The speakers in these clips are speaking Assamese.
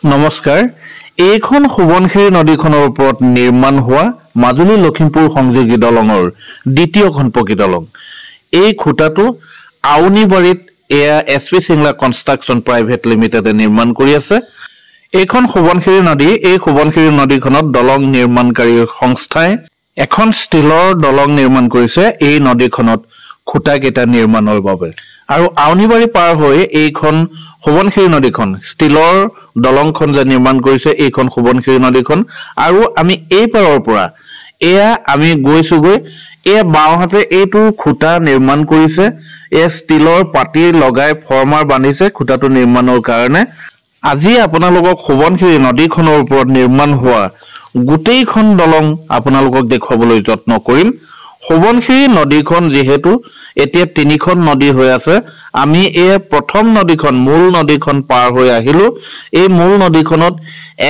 নমস্কাৰ এইখন সুবনখিৰি নদীখনৰ ওপৰত নিৰ্মাণ হোৱা মাজুলী লখিমপুৰ সংযোগী দলঙৰ দ্বিতীয়খন পকী দলং এই খুঁটাটো আউনিবাৰীত এয়া এছপি সিংলা কনষ্ট্ৰাকচন প্ৰাইভেট লিমিটেডে নিৰ্মাণ কৰি আছে এইখন সুবনখিৰি নদী এই সুবনখিৰি নদীখনত দলং নিৰ্মাণকাৰী সংস্থাই এখন ষ্টিলৰ দলং নিৰ্মাণ কৰিছে এই নদীখনত খুঁটা কেইটা নিৰ্মাণৰ বাবে আৰু আউনিবাৰী পাৰ হৈ এইখন সুবনখিৰি নদীখন ষ্টিলৰ দলংখন যে নিৰ্মাণ কৰিছে এইখন সুবনখিৰি নদীখন আৰু আমি এই পাৰৰ পৰা এয়া আমি গৈছোগৈ এয়া বাওঁহাতে এইটো খুঁটা নিৰ্মাণ কৰিছে এ ষ্টিলৰ পাতি লগাই ফৰ্মাৰ বান্ধিছে খুঁটাটো নিৰ্মাণৰ কাৰণে আজি আপোনালোকক সুবনখিৰি নদীখনৰ ওপৰত নিৰ্মাণ হোৱা গোটেইখন দলং আপোনালোকক দেখুৱাবলৈ যত্ন কৰিম সুবনখিৰি নদীখন যেহেতু এতিয়া তিনিখন নদী হৈ আছে আমি এই প্ৰথম নদীখন মূল নদীখন পাৰ হৈ আহিলো এই মূল নদীখনত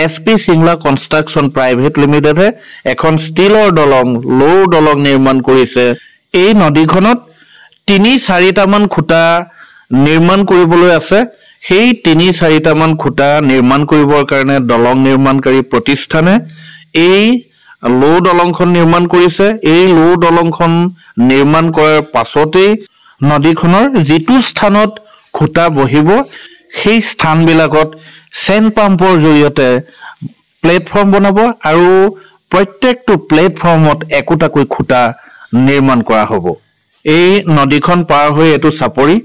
এছপি সিংলা কনষ্ট্ৰাকচন প্ৰাইভেট লিমিটেডে এখন ষ্টিলৰ দলং লো দলং নিৰ্মাণ কৰিছে এই নদীখনত ৩-৪টা মান খুঁটা নিৰ্মাণ কৰিবলৈ আছে সেই ৩-৪টা মান খুঁটা নিৰ্মাণ কৰিবৰ কাৰণে দলং নিৰ্মাণকাৰী প্ৰতিষ্ঠানে এই লো দলংখন নিৰ্মাণ কৰিছে এই লো দলংখন নিৰ্মাণ কৰাৰ পাছতেই নদীখনৰ যেটো স্থানত খুঁটা বহিব সেই স্থানবিলাকত চেন পাম্পৰ জৰিয়তে প্লেটফৰ্ম বনাব আৰু প্ৰত্যেকটো প্লেটফৰ্মত একোটাকৈ খুঁটা নিৰ্মাণ কৰা হ'ব এই নদীখন পাৰ হৈ এটো চাপৰি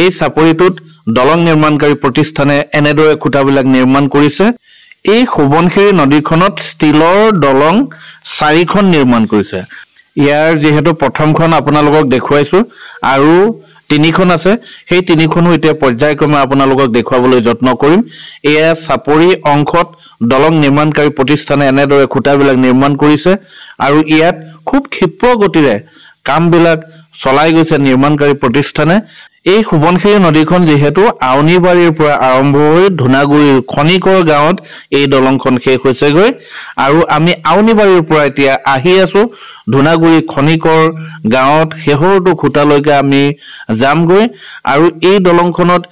এই চাপৰিটোত দলং নিৰ্মাণকাৰী প্ৰতিষ্ঠানে এনেদৰে খুঁটাবিলাক নিৰ্মাণ কৰিছে এই সুবনখিৰি নদীখনত ষ্টিলৰ দলং 4খন নিৰ্মাণ কৰিছে ইয়াৰ যেহেতু প্ৰথমখন আপোনালোকক দেখুৱাইছো আৰু 3খন আছে সেই 3খনো এতিয়া পৰ্যায়ক্ৰমে আপোনালোকক দেখুৱাবলৈ যত্ন কৰিম এয়া চাপৰি অংশত দলং নিৰ্মাণকাৰী প্ৰতিষ্ঠানে এনেদৰে খুঁটাবিলাক নিৰ্মাণ কৰিছে আৰু ইয়াত খুব ক্ষিপ্ৰ গতিৰে কামবিলাক চলাই গৈছে নিৰ্মাণকাৰী প্ৰতিষ্ঠানে এই সুবনখিৰি নদীখন যেহেতু আউনিবাৰীৰ পৰা আৰম্ভ হৈ ধুনাগুৰিৰ খনিকৰ গাঁৱত এই দলংখন শেষ হৈছেগৈ আৰু আমি আউনিবাৰীৰ পৰা এতিয়া আহি আছো ধুনাগুৰি খনিকৰ গাঁৱত শেহৰটো খুঁটালৈকে আমি যামগৈ আৰু এই দলংখনত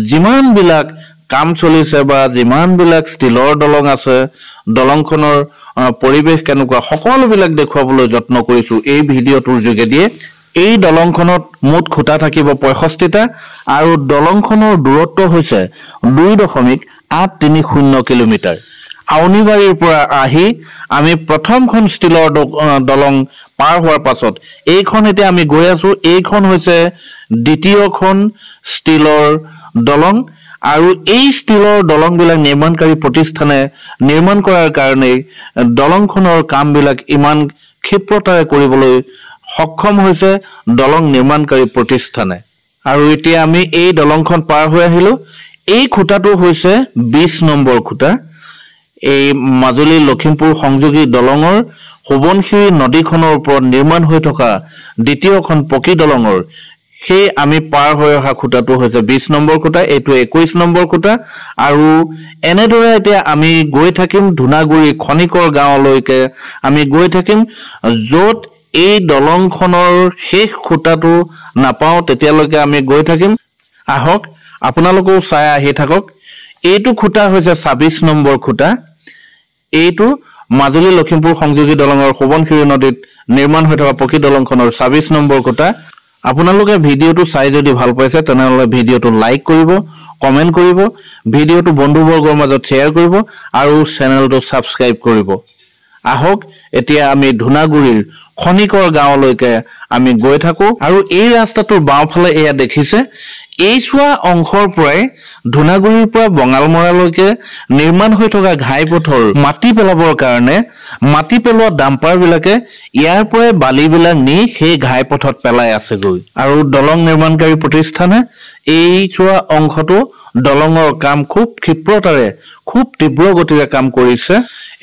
যিমানবিলাক কাম চলিছে বা যিমানবিলাক ষ্টিলৰ দলং আছে দলংখনৰ পৰিবেশ কেনেকুৱা সকলোবিলাক দেখুৱাবলৈ যত্ন কৰিছো এই ভিডিঅ'টোৰ যোগেদি এই দলংখনত মুঠ খুঁটা থাকিব 65টা আৰু দলংখনৰ দূৰত্ব হৈছে 2.830 কিলোমিটাৰ আউনিবাৰীৰ পৰা আহি আমি প্ৰথমখন ষ্টিলৰ দলং পাৰ হোৱাৰ পাছত এইখন এতিয়া আমি গৈ আছো এইখন হৈছে দ্বিতীয়খন ষ্টিলৰ দলং আৰু এই ষ্টিলৰ দলংবিলাক নিৰ্মাণকাৰী প্ৰতিষ্ঠানে নিৰ্মাণ কৰাৰ কাৰণে দলংখনৰ কামবিলাক ইমান ক্ষিপ্ৰতাৰে কৰিবলৈ সক্ষম হৈছে দলং নিৰ্মাণকাৰী প্ৰতিষ্ঠানে আৰু এতিয়া আমি এই দলংখন পাৰ হৈ আহিলো এই খুঁটাটো হৈছে 20 নম্বৰ খুঁটা এই মাজুলী লখিমপুৰ সংযোগী দলঙৰ সুবনখিৰি নদীখনৰ ওপৰত নিৰ্মাণ হৈ থকা দ্বিতীয়খন পকী দলঙৰ সেই আমি পাৰ হৈ অহা খুঁটাটো হৈছে 20 নম্বৰ খুঁটা এইটো 21 নম্বৰ খুঁটা আৰু এনেদৰে এতিয়া আমি গৈ থাকিম ধুনাগুৰি খনিকৰ গাঁৱলৈকে আমি গৈ থাকিম য'ত এই দলংখনৰ শেষ খুঁটাটো নাপাও তেতিয়ালৈকে আমি গৈ থাকিম আহক আপোনালোকও চাই আহি থাকক এইটো খুঁটা হৈছে 26 নম্বৰ খুঁটা এইটো মাজুলী লখিমপুৰ সংযোগী দলঙৰ সুবনখিৰি নদীত নিৰ্মাণ হৈ থকা পকী দলংখনৰ 26 নম্বৰ খুঁটা আপোনালোকে ভিডিঅ'টো চাই যদি ভাল পাইছে তেনেহলে ভিডিঅ'টো লাইক কৰিব কমেন্ট কৰিব ভিডিঅ'টো বন্ধুবৰ্গৰ মাজত শ্বেয়াৰ কৰিব আৰু চেনেলটো সাবস্ক্ৰাইব কৰিব আহক এতিয়া আমি ধুনাগুৰিৰ খনিকৰ গাঁৱলৈকে আমি গৈ থাকো আৰু এই ৰাস্তাটোৰ বাওঁফালে এয়া দেখিছে এই চোৱা অংশৰ পৰাই ধুনাগুৰিৰ পৰা বঙালমৰালৈকে নিৰ্মাণ হৈ থকা ঘাইপথৰ মাটি পেলাবৰ কাৰণে মাটি পেলোৱা ডাম্পাৰ বিলাকে ইয়াৰ পৰাই বালিবিলাক নি সেই ঘাইপথত পেলাই আছেগৈ আৰু দলং নিৰ্মাণকাৰী প্ৰতিষ্ঠানে এই চোৱা অংশটো দলঙৰ কাম খুব ক্ষিপ্ৰতাৰে খুব তীব্ৰ গতিৰে কাম কৰিছে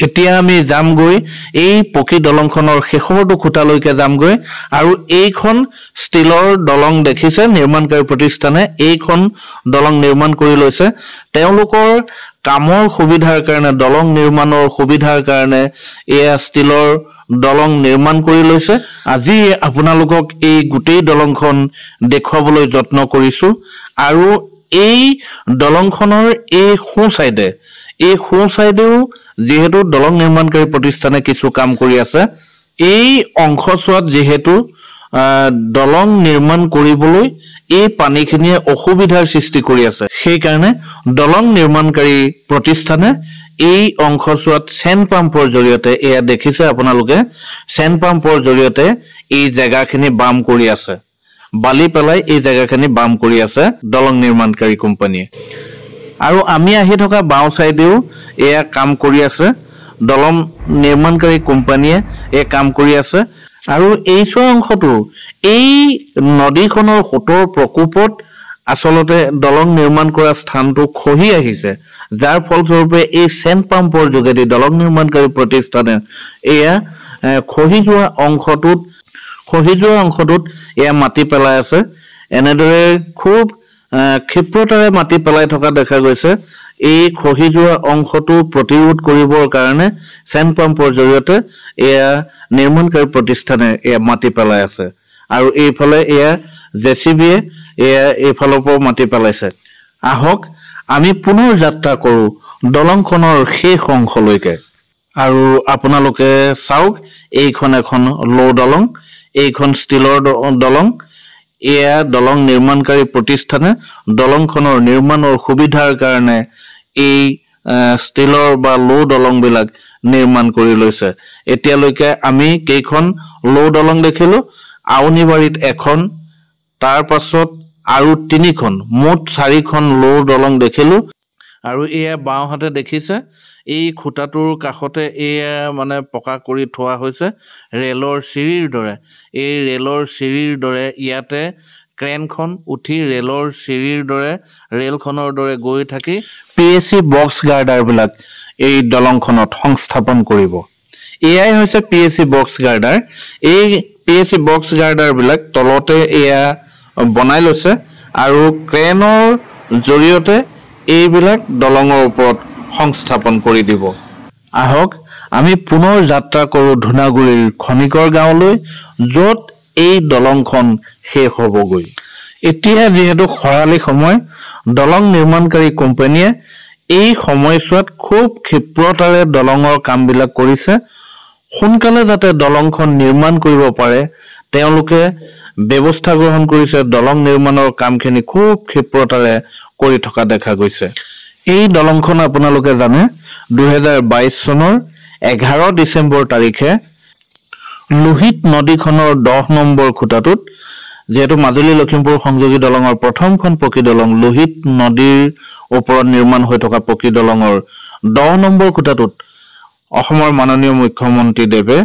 এতিয়া আমি যামগৈ এই পকী দলংখনৰ শেষৰটো খুঁটালৈকে যামগৈ আৰু এইখন ষ্টিলৰ দলং দেখিছে নিৰ্মাণকাৰী প্ৰতিষ্ঠানে এইখন দলং নিৰ্মাণ কৰি লৈছে তেওঁলোকৰ কামৰ সুবিধাৰ কাৰণে দলং নিৰ্মাণৰ সুবিধাৰ কাৰণে এয়া ষ্টিলৰ দলং নিৰ্মাণ কৰি লৈছে আজি আপোনালোকক এই গোটেই দলংখন দেখুৱাবলৈ যত্ন কৰিছো আৰু এই দলংখনৰ এই সোঁ সাইডেও যেহেতু দলং নিৰ্মাণকাৰী প্ৰতিষ্ঠানে কিছু কাম কৰি আছে এই অংশছোৱাত যেহেতু দলং নিৰ্মাণ কৰিবলৈ এই পানীখিনিয়ে অসুবিধাৰ সৃষ্টি কৰি আছে সেই কাৰণে দলং নিৰ্মাণকাৰী প্ৰতিষ্ঠানে এই অংশছোৱাত চেন পাম্পৰ জৰিয়তে এয়া দেখিছে আপোনালোকে চেন পাম্পৰ জৰিয়তে এই জায়গাখিনি বাম কৰি আছে বালি পেলাই এই জায়গাখিনি বাম কৰি আছে দলং নিৰ্মাণকাৰী কোম্পানীয়ে আৰু আমি আহি থকা বাও সাইডেও এয়া কাম কৰি আছে দলং নিৰ্মাণকাৰী কোম্পানীয়ে এই কাম কৰি আছে আৰু এই অংশটো এই নদীখনৰ সোঁতৰ প্ৰকোপত আসলতে দলং নিৰ্মাণ কৰা স্থানটো খহি আহিছে যাৰ ফলস্বৰূপে এই চেন পাম্পৰ যোগেদি দলং নিৰ্মাণকাৰী প্ৰতিষ্ঠানে এয়া খহি যোৱা অংশটোত এয়া মাটি পেলাই আছে এনেদৰে খুব ক্ষিপ্ৰতাৰে মাটি পেলাই থকা দেখা গৈছে এই খহি যোৱা অংশটো প্ৰতিৰোধ কৰিবৰ কাৰণে চেন পাম্পৰ জৰিয়তে এয়া নিৰ্মাণকাৰী প্ৰতিষ্ঠানে এয়া মাটি পেলাই আছে আৰু এইফালে এয়া জেচিবিয়ে এয়া এইফালৰ পৰা মাটি পেলাইছে আহক আমি পুনৰ যাত্ৰা কৰো দলংখনৰ শেষ অংশলৈকে আৰু আপোনালোকে চাওক এইখন এখন লো দলং এইখন ষ্টিলৰ দলং এয়া দলং নিৰ্মাণকাৰী প্ৰতিষ্ঠানে দলংখনৰ নিৰ্মাণৰ সুবিধাৰ কাৰণে এই ষ্টিলৰ বা লো দলং বিলাক নিৰ্মাণ কৰি লৈছে এতিয়ালৈকে আমি কেইখন লো দলং দেখিলো আউনিবাৰীত এখন তাৰ পাছত আৰু 3খন মোট 4খন লো দলং দেখিলো আৰু এয়া বাওঁহাতে দেখিছে এই খুঁটাটোৰ কাষতে এয়া মানে পকা কৰি থোৱা হৈছে ৰেলৰ চিৰিৰ দৰে এই ৰেলৰ চিৰিৰ দৰে ইয়াতে ক্ৰেনখন উঠি ৰেলৰ চিৰিৰ দৰে ৰেলখনৰ দৰে গৈ থাকি পিএসসি বক্স গাৰ্ডাৰ বিলাক এই দলংখনত সংস্থাপন কৰিব এয়াই হৈছে পিএসসি বক্স গাৰ্ডাৰ এই পিএসসি বক্স গাৰ্ডাৰ বিলাক তলতে এয়া বনাই লৈছে আৰু ক্ৰেনৰ জৰিয়তে এইবিলাক দলঙৰ ওপৰত সংস্থাপন কৰি দিব আহক আমি পুনৰ যাত্ৰা কৰো ধুনাগুৰিৰ খনিকৰ গাঁৱলৈ য'ত এই দলংখন শেষ হ'বগৈ এতিয়া যেহেতু খৰালি সময় দলং নিৰ্মাণকাৰী কোম্পানীয়ে এই সময়ছোৱাত খুব ক্ষিপ্ৰতাৰে দলঙৰ কামবিলাক কৰিছে সোনকালে যাতে দলংখন নিৰ্মাণ কৰিব পাৰে তেওঁলোকে ব্যৱস্থা গ্ৰহণ কৰিছে দলং নিৰ্মাণৰ কামখিনি খুব ক্ষিপ্ৰতাৰে কৰি থকা দেখা গৈছে এই দলংখন আপোনালোকে জানে 2022 চনৰ 11 ডিসেম্বৰ তাৰিখে লোহিত নদীখনৰ 10 নম্বৰ খুঁটাটোত যেহেতু মাজুলী লখিমপুৰ সংযোগী দলঙৰ প্ৰথমখন পকী দলং লোহিত নদীৰ ওপৰত নিৰ্মাণ হৈ থকা পকী দলঙৰ 10 নম্বৰ খুঁটাটোত অসমৰ মাননীয় মুখ্যমন্ত্ৰী দেৱে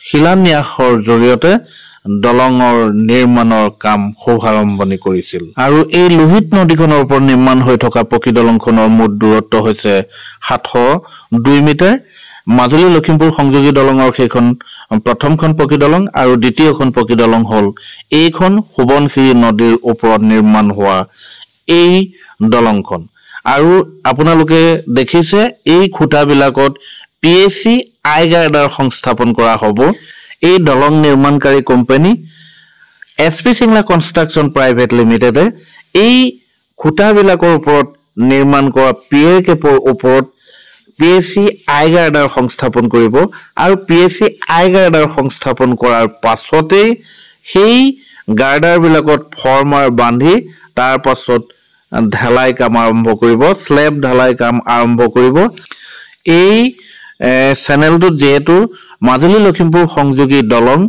শিলান্যাসৰ জৰিয়তে দলঙৰ নিৰ্মাণৰ কাম শুভাৰম্ভণি কৰিছিল আৰু এই লোহিত নদীখনৰ ওপৰত নিৰ্মাণ হৈ থকা পকী দলংখনৰ মুঠ দূৰত্ব হৈছে 702 মিটাৰ মাজুলী লখিমপুৰ সংযোগী দলঙৰ সেইখন প্ৰথমখন পকী দলং আৰু দ্বিতীয়খন পকী দলং হল এইখন সোৱণশিৰি নদীৰ ওপৰত নিৰ্মাণ হোৱা এই দলংখন আৰু আপোনালোকে দেখিছে এই খুঁটাবিলাকত পিএসসি আই গাৰ্ডাৰ সংস্থাপন কৰা হ'ব এই দলং নিৰ্মাণকাৰী company SP Singla construction private লিমিটেডে এই খুঁটাবিলাকৰ ওপৰত নিৰ্মাণ কৰা পিয়াৰ কেপৰ ওপৰত পিএসসি আই গাৰ্ডাৰ সংস্থাপন কৰিব আৰু পিএসসি আই গাৰ্ডাৰ সংস্থাপন কৰাৰ পাছতেই সেই গাৰ্ডাৰ বিলাকত ফৰ্মাৰ বান্ধি তাৰ পাছত ঢালাই কাম আৰম্ভ কৰিব স্লেব ঢালাই কাম আৰম্ভ কৰিব এই চেনেলটোত যেহেতু মাজুলী লখিমপুৰ সংযোগী দলং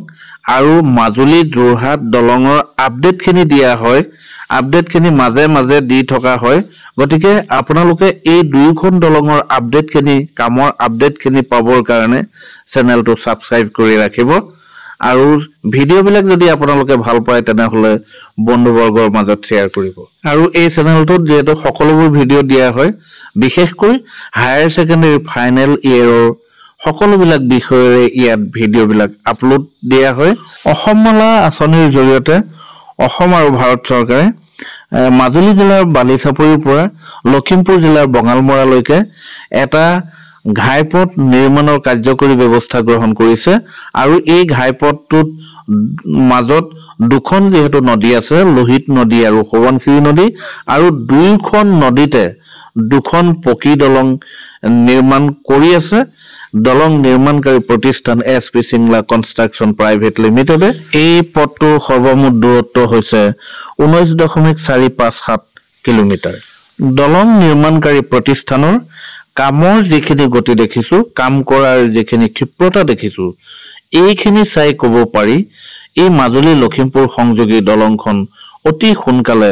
আৰু মাজুলী যোৰহাট দলঙৰ আপডেটখিনি দিয়া হয় আপডেটখিনি মাজে মাজে দি থকা হয় গতিকে আপোনালোকে এই দুইখন দলঙৰ আপডেটখিনি কামৰ আপডেটখিনি পাবৰ কাৰণে চেনেলটো সাবস্ক্ৰাইব কৰি ৰাখিব আৰু ভিডিওবিলাক যদি আপোনালোকে ভাল পায় তেনেহলে বন্ধুবৰ্গৰ মাজত শেয়াৰ কৰিব আৰু এই চেনেলটোত যেহেতু সকলোবোৰ ভিডিও দিয়া হয় বিশেষকৈ হায়াৰ সেকেন্ডাৰী ফাইনেল ইয়েৰৰ সকলোবিলাক বিষয়ৰে ইয়াত ভিডিওবিলাক আপলোড দিয়া হয় অসম মালা আঁচনিৰ জৰিয়তে অসম আৰু ভাৰত চৰকাৰে মাজুলী জিলাৰ বালিচাপৰিৰ পৰা লখিমপুৰ জিলাৰ বঙালমৰালৈকে এটা ঘাইপথ নিৰ্মাণৰ কাৰ্যকৰী ব্যৱস্থা গ্ৰহণ কৰিছে আৰু এই ঘাইপথটোত মাজত দুখন যেহেতু নদী আছে লোহিত নদী আৰু সোৱণশিৰি নদী আৰু দুইখন নদীতে দুখন পকী দলং নিৰ্মাণ কৰি আছে দলং নিৰ্মাণকাৰী প্ৰতিষ্ঠান এছপি সিংলা কনষ্ট্ৰাকচন প্ৰাইভেট লিমিটেডে এই পথটোৰ সৰ্বমুঠ দূৰত্ব হৈছে 19.457 কিলোমিটাৰ দলং নিৰ্মাণকাৰী প্ৰতিষ্ঠানৰ কামৰ যিখিনি গতি দেখিছো কাম কৰাৰ যিখিনি ক্ষিপ্ৰতা দেখিছো এইখিনি চাই ক'ব পাৰি এই মাজুলী লখিমপুৰ সংযোগী দলংখন অতি সোনকালে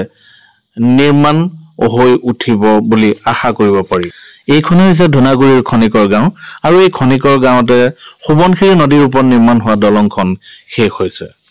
নিৰ্মাণ হৈ উঠিব বুলি আশা কৰিব পাৰি এইখনে হৈছে ধুনাগুৰিৰ খনিকৰ গাঁও আৰু এই খনিকৰ গাঁৱতে সোৱণশিৰি নদীৰ ওপৰত নিৰ্মাণ হোৱা দলংখন শেষ হৈছে